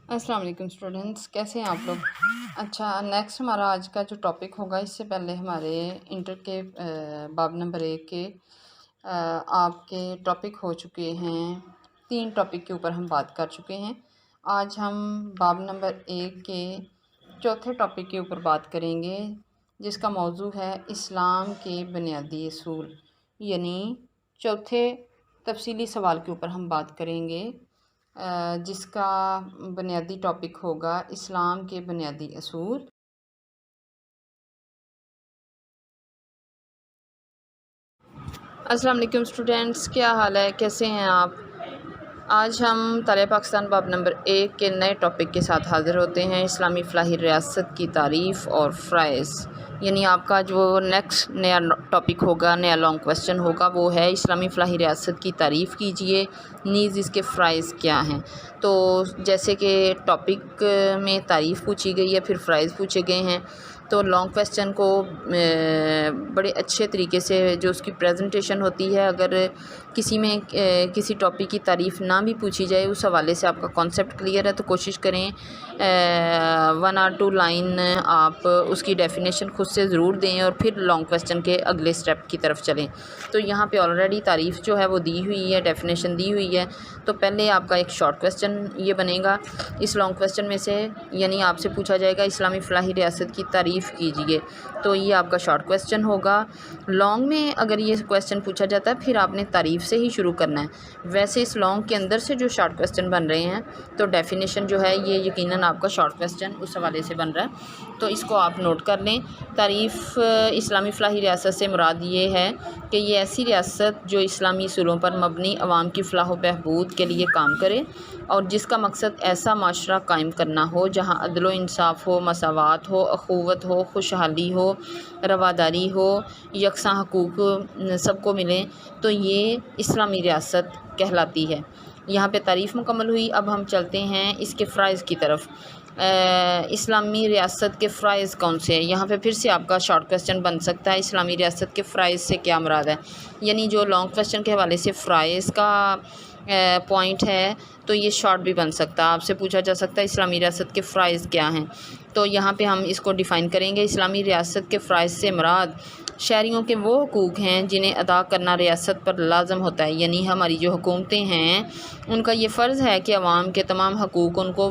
अस्सलाम वालेकुम स्टूडेंट्स, कैसे हैं आप लोग। अच्छा, नेक्स्ट हमारा आज का जो टॉपिक होगा, इससे पहले हमारे इंटर के बाब नंबर 1 के आपके टॉपिक हो चुके हैं। 3 टॉपिक के ऊपर हम बात कर चुके हैं। आज हम बाब नंबर 1 के चौथे टॉपिक के ऊपर बात करेंगे, जिसका मौजू है इस्लाम के बुनियादी असूल। यानी चौथे तफसीली सवाल के ऊपर हम बात करेंगे, जिसका बुनियादी टॉपिक होगा इस्लाम के बुनियादी असूल। अस्सलाम वालेकुम स्टूडेंट्स, क्या हाल है, कैसे हैं आप। आज हम तारीख़ पाकिस्तान बाब नंबर 1 के नए टॉपिक के साथ हाज़िर होते हैं, इस्लामी फ़लाही रियासत की तारीफ़ और फ़राइज़। यानी आपका जो नेक्स्ट नया टॉपिक होगा, नया लॉन्ग क्वेश्चन होगा, वो है इस्लामी फ़लाही रियासत की तारीफ़ कीजिए, नीज़ इसके फ़राइज़ क्या हैं। तो जैसे कि टॉपिक में तारीफ़ पूछी गई है, फिर फ़राइज़ पूछे गए हैं, तो लॉन्ग क्वेश्चन को बड़े अच्छे तरीके से जो उसकी प्रेजेंटेशन होती है, अगर किसी में किसी टॉपिक की तारीफ़ ना भी पूछी जाए, उस हवाले से आपका कॉन्सेप्ट क्लियर है, तो कोशिश करें 1 और 2 लाइन आप उसकी डेफिनेशन खुद से ज़रूर दें और फिर लॉन्ग क्वेश्चन के अगले स्टेप की तरफ चलें। तो यहाँ पे ऑलरेडी तारीफ़ जो है वो दी हुई है, डेफिनेशन दी हुई है। तो पहले आपका एक शॉर्ट क्वेश्चन ये बनेगा इस लॉन्ग क्वेश्चन में से, यानी आपसे पूछा जाएगा इस्लामी फ़लाही रियासत की तारीफ़ कीजिए। तो ये आपका शॉर्ट क्वेश्चन होगा। लॉन्ग में अगर ये क्वेश्चन पूछा जाता है, फिर आपने तारीफ़ से ही शुरू करना है। वैसे इस लॉन्ग के अंदर से जो शॉर्ट क्वेश्चन बन रहे हैं, तो डेफिनेशन जो है ये यकीनन आपका शॉर्ट क्वेश्चन उस हवाले से बन रहा है, तो इसको आप नोट कर लें। तारीफ़ इस्लामी फ़लाही रियासत से मुराद ये है कि ये ऐसी रियासत जो इस्लामी उसूलों पर मबनी अवाम की फ़लाह व बहबूद के लिए काम करे और जिसका मकसद ऐसा माशरा कायम करना हो जहाँ अदल व इंसाफ़ हो, मसावात हो, अखुवत हो, खुशहाली हो, रवादारी हो, यकसा हकूक़ सबको मिलें, तो ये इस्लामी रियासत कहलाती है। यहाँ पे तारीफ़ मुकम्मल हुई। अब हम चलते हैं इसके फ़राइज़ की तरफ। इस्लामी रियासत के फ़राइज़ कौन से हैं। यहाँ पे फिर से आपका शॉर्ट क्वेश्चन बन सकता है, इस्लामी रियासत के फ़राइज़ से क्या मुराद है। यानी जो लॉन्ग क्वेश्चन के हवाले से फ़राइज़ का पॉइंट है, तो ये शॉर्ट भी बन सकता है। आपसे पूछा जा सकता है इस्लामी रियासत के फ़राइज़ क्या हैं, तो यहाँ पे हम इसको डिफ़ाइन करेंगे। इस्लामी रियासत के फ़राइज़ से मुराद शहरियों के वो हकूक़ हैं जिन्हें अदा करना रियासत पर लाज़म होता है। यानी हमारी जो हुकूमतें हैं, उनका ये फ़र्ज़ है कि अवाम के तमाम हकूक़ उनको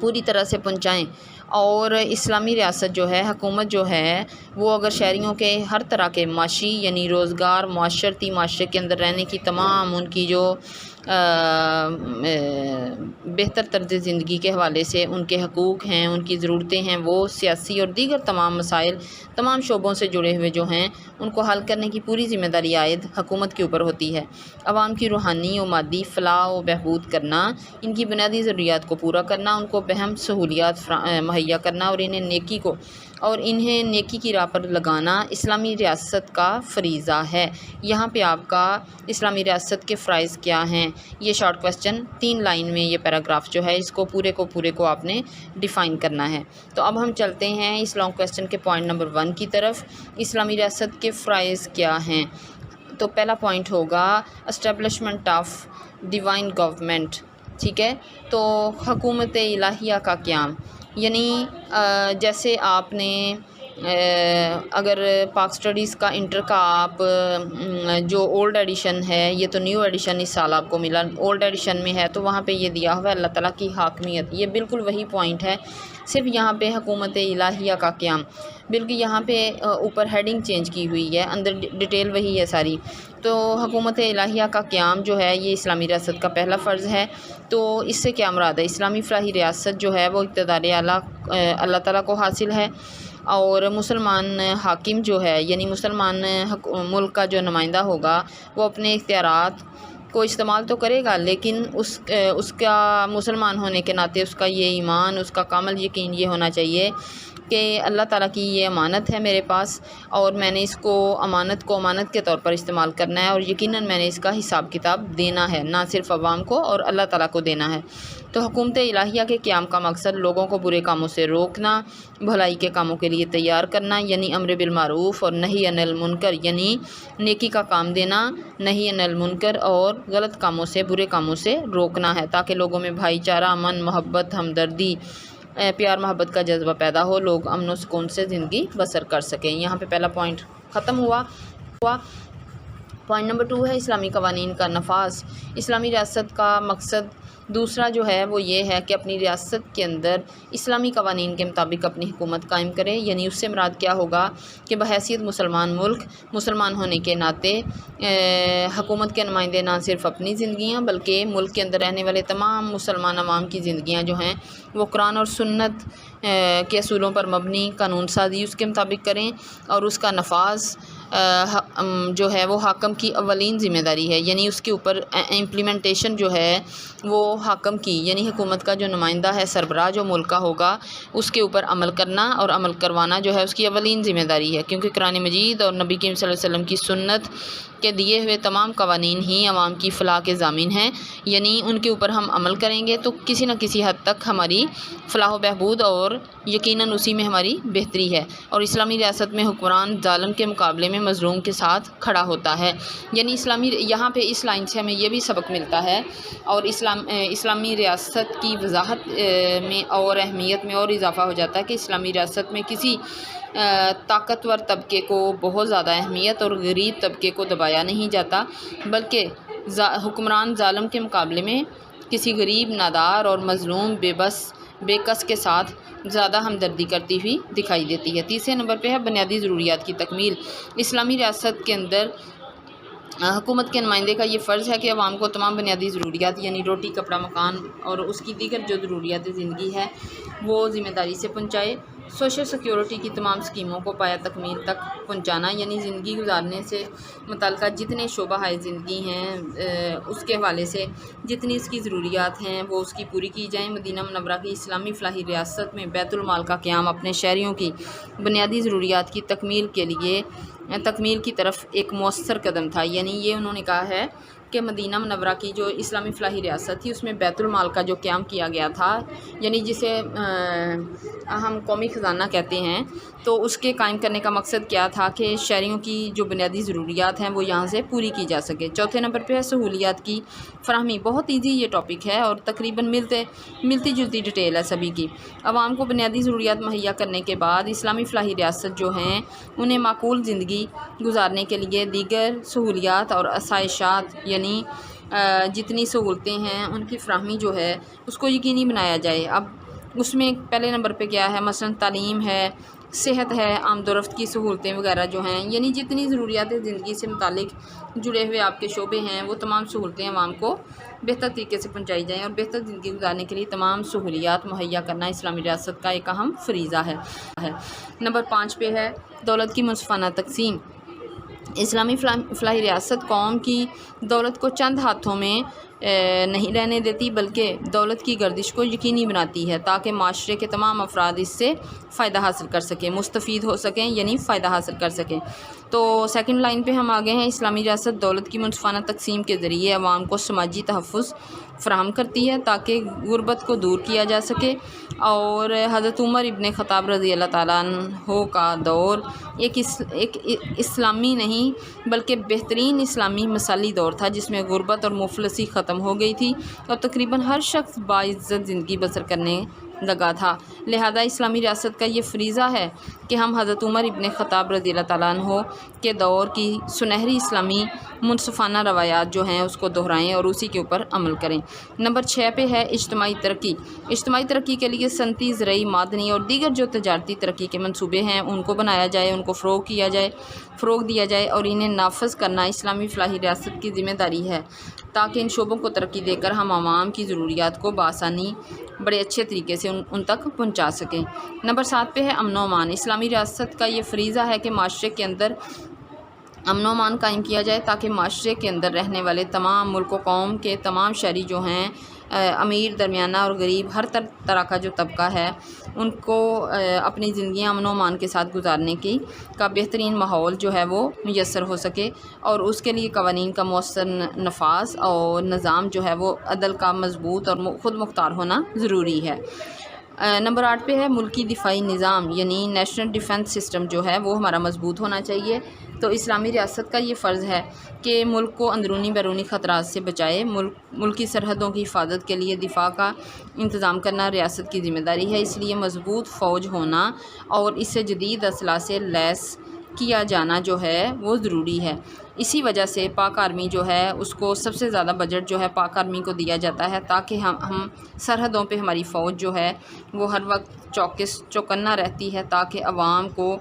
पूरी तरह से पहुँचाएँ। और इस्लामी रियासत जो है, हुकूमत जो है, वो अगर शहरियों के हर तरह के माशी यानी रोज़गार, माशरती माशरे के अंदर रहने की तमाम उनकी जो बेहतर तर्ज़ ज़िंदगी के हवाले से उनके हकूक़ हैं, उनकी ज़रूरतें हैं, वो सियासी और दीगर तमाम मसाइल तमाम शोबों से जुड़े हुए जो हैं, उनको हल करने की पूरी ज़िम्मेदारी आयद हुकूमत के ऊपर होती है। अवाम की रूहानी और मादी फ़लाह व बहबूद करना, इनकी बुनियादी ज़रूरियात को पूरा करना, उनको बेहम सहूलियात मुहैया करना और इन्हें नेकी की राह पर लगाना इस्लामी रियासत का फ़रीज़ा है। यहाँ पे आपका इस्लामी रियासत के फ़राइज़ क्या हैं, ये शॉर्ट क्वेश्चन 3 लाइन में ये पैराग्राफ जो है, इसको पूरे को आपने डिफ़ाइन करना है। तो अब हम चलते हैं इस लॉन्ग क्वेश्चन के पॉइंट नंबर 1 की तरफ। इस्लामी रियासत के फ़राइज़ क्या हैं। तो पहला पॉइंट होगा एस्टेब्लिशमेंट ऑफ डिवाइन गवर्नमेंट। ठीक है, तो हुकूमत इलाहिया का क़याम, यानी जैसे आपने अगर पाक स्टडीज़ का इंटर का आप जो ओल्ड एडिशन है, ये तो न्यू एडिशन इस साल आपको मिला, ओल्ड एडिशन में है, तो वहाँ पे ये दिया हुआ है अल्लाह ताला की हाकमियत। ये बिल्कुल वही पॉइंट है, सिर्फ यहाँ पे हुकूमत इलाहिया का क़याम, बल्कि यहाँ पे ऊपर हेडिंग चेंज की हुई है, अंदर डिटेल वही है सारी। तो हुकूमत इलाहिया का क़याम जो है, ये इस्लामी रियासत का पहला फ़र्ज़ है। तो इससे क्या मुराद है, इस्लामी फ़लाही रियासत जो है वो इक़्तिदार आला अल्लाह ताला को हासिल है और मुसलमान हाकिम जो है, यानी मुसलमान मुल्क का जो नुमाइंदा होगा, वो अपने इख्तियारात को इस्तेमाल तो करेगा, लेकिन उसका मुसलमान होने के नाते उसका ये ईमान, उसका कामिल यकीन ये होना चाहिए कि अल्लाह ताला की ये अमानत है मेरे पास और मैंने इसको अमानत के तौर पर इस्तेमाल करना है और यकीनन मैंने इसका हिसाब किताब देना है, ना सिर्फ अवाम को और अल्लाह ताला को देना है। तो हुकूमत इलाहिया के क़याम का मकसद लोगों को बुरे कामों से रोकना, भलाई के कामों के लिए तैयार करना यानी अम्र बिल मारूफ़ और नही अनिल मुनकर यानी नेकी का काम देना, नही अनिल मुनकर और गलत कामों से बुरे कामों से रोकना है, ताकि लोगों में भाईचारा, अमन, मोहब्बत, हमदर्दी, प्यार मोहब्बत का जज्बा पैदा हो, लोग अमन व सुकून से ज़िंदगी बसर कर सकें। यहाँ पे पहला पॉइंट ख़त्म हुआ। पॉइंट नंबर 2 है इस्लामी कवानीन का नफाज। इस्लामी रियासत का मकसद दूसरा जो है वो ये है कि अपनी रियासत के अंदर इस्लामी कवानीन के मुताबिक अपनी हुकूमत कायम करें। यानी उससे मुराद क्या होगा कि बहैसियत मुसलमान मुल्क, मुसलमान होने के नाते हुकूमत के नुमाइंदे ना सिर्फ अपनी ज़िंदगियाँ बल्कि मुल्क के अंदर रहने वाले तमाम मुसलमान अवाम की ज़िंदगियाँ जो हैं वो कुरान और सुन्नत के असूलों पर मबनी कानून साजी उसके मुताबिक करें और उसका नफाज जो है वो हाकम की अवलीन ज़िम्मेदारी है। यानी उसके ऊपर इम्प्लीमेंटेशन जो है वो हाकम की यानी हुकूमत का जो नुमाइंदा है, सरबराह जो मुल्क का होगा, उसके ऊपर अमल करना और अमल करवाना जो है उसकी अवलीन ज़िम्मेदारी है। क्योंकि कुरान मजीद और नबी करीम सल्लल्लाहु अलैहि वसल्लम की सुन्नत के दिए हुए तमाम कवानीन ही अवाम की फ़लाह के ज़ामिन हैं। यानी उनके ऊपर हम अमल करेंगे तो किसी न किसी हद तक हमारी फ़लाह व बहबूद और यकीनन उसी में हमारी बेहतरी है। और इस्लामी रियासत में हुक्मरान ज़ालिम के मुकाबले में मज़लूम के साथ खड़ा होता है। यानी इस्लामी यहाँ पे इस लाइन से हमें यह भी सबक मिलता है और इस्लामी रियासत की वजाहत में और अहमियत में और इजाफ़ा हो जाता है कि इस्लामी रियासत में किसी ताकतवर तबके को बहुत ज़्यादा अहमियत और गरीब तबके को दबाया नहीं जाता, बल्कि हुक्मरान ज़ालिम के मुकाबले में किसी गरीब, नादार और मज़लूम, बेकस के साथ ज़्यादा हमदर्दी करती हुई दिखाई देती है। तीसरे नंबर पे है बुनियादी ज़रूरियात की तकमील। इस्लामी रियासत के अंदर हुकूमत के नुमाइंदे का ये फ़र्ज़ है कि अवाम को तमाम बुनियादी ज़रूरियात यानी रोटी, कपड़ा, मकान और उसकी दीगर जो ज़रूरियात ज़िंदगी है वो ज़िम्मेदारी से पहुँचाए। सोशल सिक्योरिटी की तमाम स्कीमों को पाया तकमील तक पहुँचाना यानी ज़िंदगी गुजारने से मुतल्लिक़ जितने शोबा है ज़िंदगी हैं उसके हवाले से जितनी इसकी ज़रूरियात हैं वो उसकी पूरी की जाएँ। मदीना मुनव्वरा की इस्लामी फ़लाही रियासत में बैतुल माल का क़याम अपने शहरियों की बुनियादी ज़रूरियात की तकमील की तरफ एक मौसर कदम था। यानी ये उन्होंने कहा है कि मदीना मुनव्वरा की जो इस्लामी फ़लाही रियासत थी उसमें बैतुल माल का जो क़याम किया गया था, यानी जिसे हम कौमी ख़जाना कहते हैं, तो उसके कायम करने का मकसद क्या था कि शहरियों की जो बुनियादी ज़रूरियात हैं वो यहाँ से पूरी की जा सके। चौथे नंबर पे है सहूलियात की फ़राहमी। बहुत ईजी ये टॉपिक है और तकरीबन मिलती जुलती डिटेल है सभी की। आवाम को बुनियादी ज़रूरियात मुहैया करने के बाद इस्लामी फ़लाही रियासत जो हैं उन्हें माकूल ज़िंदगी गुजारने के लिए दीगर सहूलियात और आसाइशात यानी जितनी सहूलतें हैं उनकी फ़राहमी जो है उसको यकीनी बनाया जाए। अब उसमें पहले नंबर पे क्या है, मसलन तालीम है, सेहत है, आमदोरफ्त की सहूलतें वगैरह जो हैं, यानी जितनी ज़रूरियात ज़िंदगी से मुतालिक जुड़े हुए आपके शोबे हैं वो तमाम सहूलतें आवाम को बेहतर तरीके से पहुँचाई जाएँ और बेहतर ज़िंदगी गुजारने के लिए तमाम सहूलियात मुहैया करना इस्लामी रियासत का एक अहम फ़रीज़ा है। नंबर 5 पे है दौलत की मुनसिफ़ाना तकसीम। इस्लामी फ़लाही रियासत कौम की दौलत को चंद हाथों में नहीं रहने देती बल्कि दौलत की गर्दिश को यकीनी बनाती है ताकि माशरे के तमाम अफराद इससे फ़ायदा हासिल कर सकें, मुस्तफ़ीद हो सकें यानी फ़ायदा हासिल कर सकें। तो सेकंड लाइन पे हम आ गए हैं। इस्लामी रियासत दौलत की मुनसिफ़ाना तकसीम के ज़रिए अवाम को समाजी तहफ़्फ़ुज़ फ़राहम करती है ताकि गुरबत को दूर किया जा सके। और हज़रत उमर इब्न ख़त्ताब रज़ी अल्लाह ताला अन्हु का दौर एक इस्लामी नहीं बल्कि बेहतरीन इस्लामी मसाली दौर था जिसमें गुरबत और मुफलसी ख़त्म हो गई थी और तकरीबन हर शख्स बाइज़्ज़त ज़िंदगी बसर करने लगा था। लिहाजा इस्लामी रियासत का ये फ़रीज़ा है कि हम हज़रत उमर इब्न ख़त्ताब रज़ी अल्लाह ताला अन्हु के दौर की सुनहरी इस्लामी मुनसिफ़ाना रवायात जो हैं उसको दोहराएँ और उसी के ऊपर अमल करें। नंबर 6 पे है इज्तिमाई तरक्की। इज्तिमाई तरक्की के लिए सनती, ज़रई, मादनी और दीगर जो तजारती तरक्की के मंसूबे हैं उनको बनाया जाए, उनको फ़रोग़ दिया जाए और इन्हें नाफज करना इस्लामी फ़लाही रियासत की ज़िम्मेदारी है ताकि इन शोबों को तरक्की देकर हम आवाम की ज़रूरियात को बासानी बड़े अच्छे तरीके से उन तक पहुँचा सकें। नंबर 7 पे है अमन व अमान। इस्लामी रियासत का ये फ़रीज़ा है कि माशरे के अंदर अमन व अमान कायम किया जाए ताकि माशरे के अंदर रहने वाले तमाम मुल्क व कौम के तमाम शहरी जो हैं अमीर, दरमियाना और गरीब हर तरह का जो तबका है उनको अपनी ज़िंदगी अमन व अमान के साथ गुजारने का बेहतरीन माहौल जो है वो मुयस्सर हो सके, और उसके लिए कवानीन का मौसर नफाज और निज़ाम जो है वो अदल का मजबूत और ख़ुद मुख्तार होना ज़रूरी है। नंबर 8 पे है मुल्की दिफाई निज़ाम, यानी नेशनल डिफेंस सिस्टम जो है वो हमारा मजबूत होना चाहिए। तो इस्लामी रियासत का ये फ़र्ज़ है कि मुल्क को अंदरूनी बैरूनी ख़तरात से बचाए। मुल्की सरहदों की हिफाजत के लिए दिफा का इंतज़ाम करना रियासत की ज़िम्मेदारी है, इसलिए मजबूत फ़ौज होना और इससे जदीद असलाह से लैस किया जाना जो है वो ज़रूरी है। इसी वजह से पाक आर्मी जो है उसको सबसे ज़्यादा बजट जो है पाक आर्मी को दिया जाता है, ताकि हम सरहदों पे हमारी फ़ौज जो है वो हर वक्त चौकन्ना रहती है, ताकि अवाम को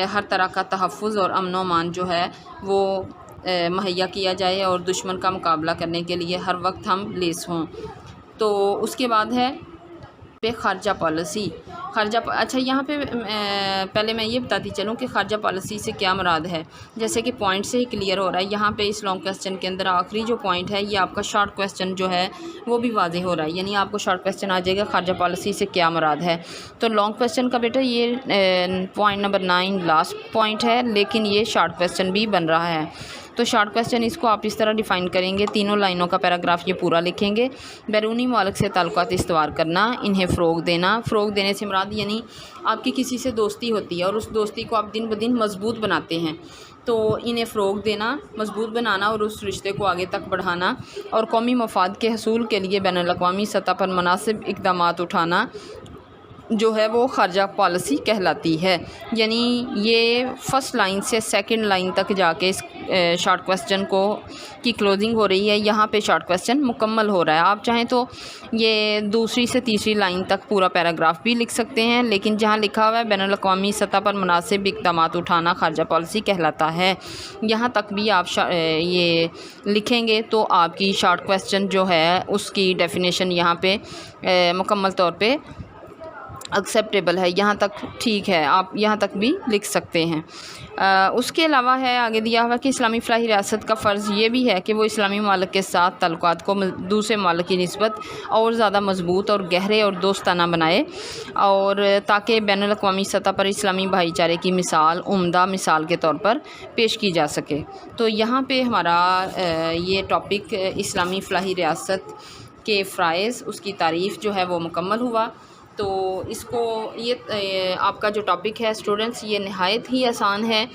हर तरह का तहफ़्फ़ुज़ और अमन व अमान जो है वो मुहैया किया जाए और दुश्मन का मुकाबला करने के लिए हर वक्त हम लेस हों। तो उसके बाद है पे ख़ारजा पॉलिसी। अच्छा, यहाँ पे पहले मैं ये बताती चलूँ कि ख़ारजा पॉलिसी से क्या मुराद है। जैसे कि पॉइंट से ही क्लियर हो रहा है, यहाँ पे इस लॉन्ग क्वेश्चन के अंदर आखिरी जो पॉइंट है ये आपका शॉर्ट क्वेश्चन जो है वो भी वाज़ेह हो रहा है, यानी आपको शॉर्ट क्वेश्चन आ जाएगा ख़ारजा पॉलिसी से क्या मुराद है। तो लॉन्ग क्वेश्चन का बेटा ये पॉइंट नंबर 9 लास्ट पॉइंट है, लेकिन ये शॉर्ट क्वेश्चन भी बन रहा है। तो शॉर्ट क्वेश्चन इसको आप इस तरह डिफ़ाइन करेंगे, तीनों लाइनों का पैराग्राफ ये पूरा लिखेंगे। बैरूनी मुल्क से ताल्लुकात इस्तवार करना, इन्हें फ़रोग़ देना। फ़रोग़ देने से मुराद यानी आपकी किसी से दोस्ती होती है और उस दोस्ती को आप दिन ब दिन मजबूत बनाते हैं, तो इन्हें फ़रोग़ देना, मजबूत बनाना और उस रिश्ते को आगे तक बढ़ाना, और कौमी मफाद के हसूल के लिए बैनुल-अक़वामी सतह पर मुनासिब इक़दामात उठाना जो है वो ख़ारजा पॉलिसी कहलाती है। यानी ये फ़र्स्ट लाइन से सेकंड लाइन तक जाके इस शॉर्ट क्वेश्चन की क्लोजिंग हो रही है। यहाँ पे शॉर्ट क्वेश्चन मुकम्मल हो रहा है। आप चाहें तो ये दूसरी से तीसरी लाइन तक पूरा पैराग्राफ भी लिख सकते हैं, लेकिन जहाँ लिखा हुआ है बैनुल-अक़वामी सतह पर मुनासिब इक़दामात उठाना ख़ारजा पॉलिसी कहलाता है, यहाँ तक भी आप ये लिखेंगे तो आपकी शॉर्ट क्वेश्चन जो है उसकी डेफिनेशन यहाँ पे मुकम्मल तौर पे एक्सेप्टेबल है, यहाँ तक ठीक है, आप यहाँ तक भी लिख सकते हैं। उसके अलावा है आगे दिया हुआ कि इस्लामी फ़लाही रियासत का फ़र्ज़ ये भी है कि वो इस्लामी ममालिक के साथ ताल्लुकात को दूसरे ममालिक की निस्बत और ज़्यादा मजबूत और गहरे और दोस्ताना बनाए, और ताकि बैनुल-अक़वामी सतह पर इस्लामी भाईचारे की मिसाल उम्दा मिसाल के तौर पर पेश की जा सके। तो यहाँ पे हमारा ये टॉपिक इस्लामी फ़लाही रियासत के फ़राइज़, उसकी तारीफ़ जो है वो मुकम्मल हुआ। तो इसको ये आपका जो टॉपिक है स्टूडेंट्स, ये नहायत ही आसान है,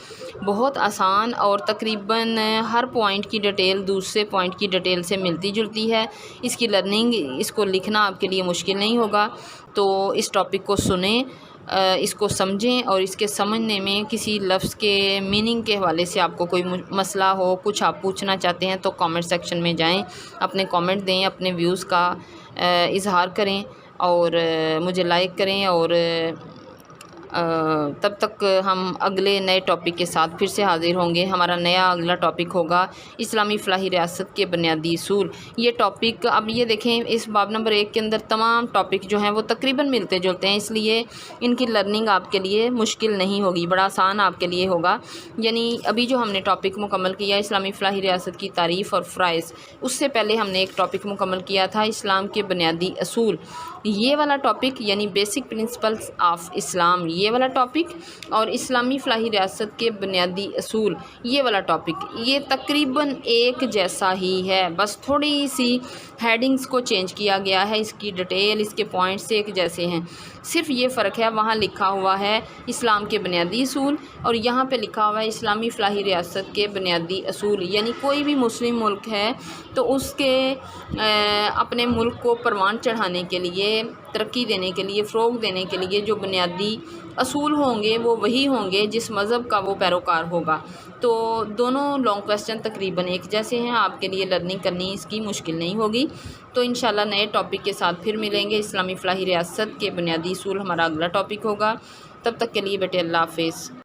बहुत आसान, और तकरीबन हर पॉइंट की डिटेल दूसरे पॉइंट की डिटेल से मिलती जुलती है। इसकी लर्निंग, इसको लिखना आपके लिए मुश्किल नहीं होगा। तो इस टॉपिक को सुनें, इसको समझें, और इसके समझने में किसी लफ्ज़ के मीनिंग के हवाले से आपको कोई मसला हो, कुछ आप पूछना चाहते हैं, तो कमेंट सेक्शन में जाएं, अपने कमेंट दें, अपने व्यूज़ का इजहार करें और मुझे लाइक करें। और तब तक हम अगले नए टॉपिक के साथ फिर से हाज़िर होंगे। हमारा नया अगला टॉपिक होगा इस्लामी फ़लाही रियासत के बुनियादी असूल। ये टॉपिक अब ये देखें, इस बाब नंबर 1 के अंदर तमाम टॉपिक जो हैं वो तकरीबन मिलते जुलते हैं, इसलिए इनकी लर्निंग आपके लिए मुश्किल नहीं होगी, बड़ा आसान आपके लिए होगा। यानी अभी जो हमने टॉपिक मुकम्मल किया इस्लामी फ़लाही रियासत की तारीफ़ और फ़राइज़, उससे पहले हमने एक टॉपिक मुकम्मल किया था इस्लाम के बुनियादी असूल। ये वाला टॉपिक यानी बेसिक प्रिंसिपल्स ऑफ इस्लाम, ये वाला टॉपिक, और इस्लामी फ़लाही रियासत के बुनियादी असूल, ये वाला टॉपिक, ये तकरीबन एक जैसा ही है, बस थोड़ी सी हेडिंग्स को चेंज किया गया है। इसकी डिटेल, इसके पॉइंट्स एक जैसे हैं, सिर्फ ये फ़र्क है वहाँ लिखा हुआ है इस्लाम के बुनियादी असूल और यहाँ पे लिखा हुआ है इस्लामी फ़लाही रियासत के बुनियादी असूल। यानी कोई भी मुस्लिम मुल्क है तो उसके अपने मुल्क को परवान चढ़ाने के लिए, तरक्की देने के लिए, फ़रोग़ देने के लिए जो बुनियादी असूल होंगे वो वही होंगे जिस मज़हब का वो पैरोकार होगा। तो दोनों लॉन्ग क्वेश्चन तकरीबन एक जैसे हैं, आपके लिए लर्निंग करनी इसकी मुश्किल नहीं होगी। तो इंशाल्लाह नए टॉपिक के साथ फिर मिलेंगे। इस्लामी फ़लाही रियासत के बुनियादी असूल हमारा अगला टॉपिक होगा। तब तक के लिए बेटे अल्लाह हाफ़िज़।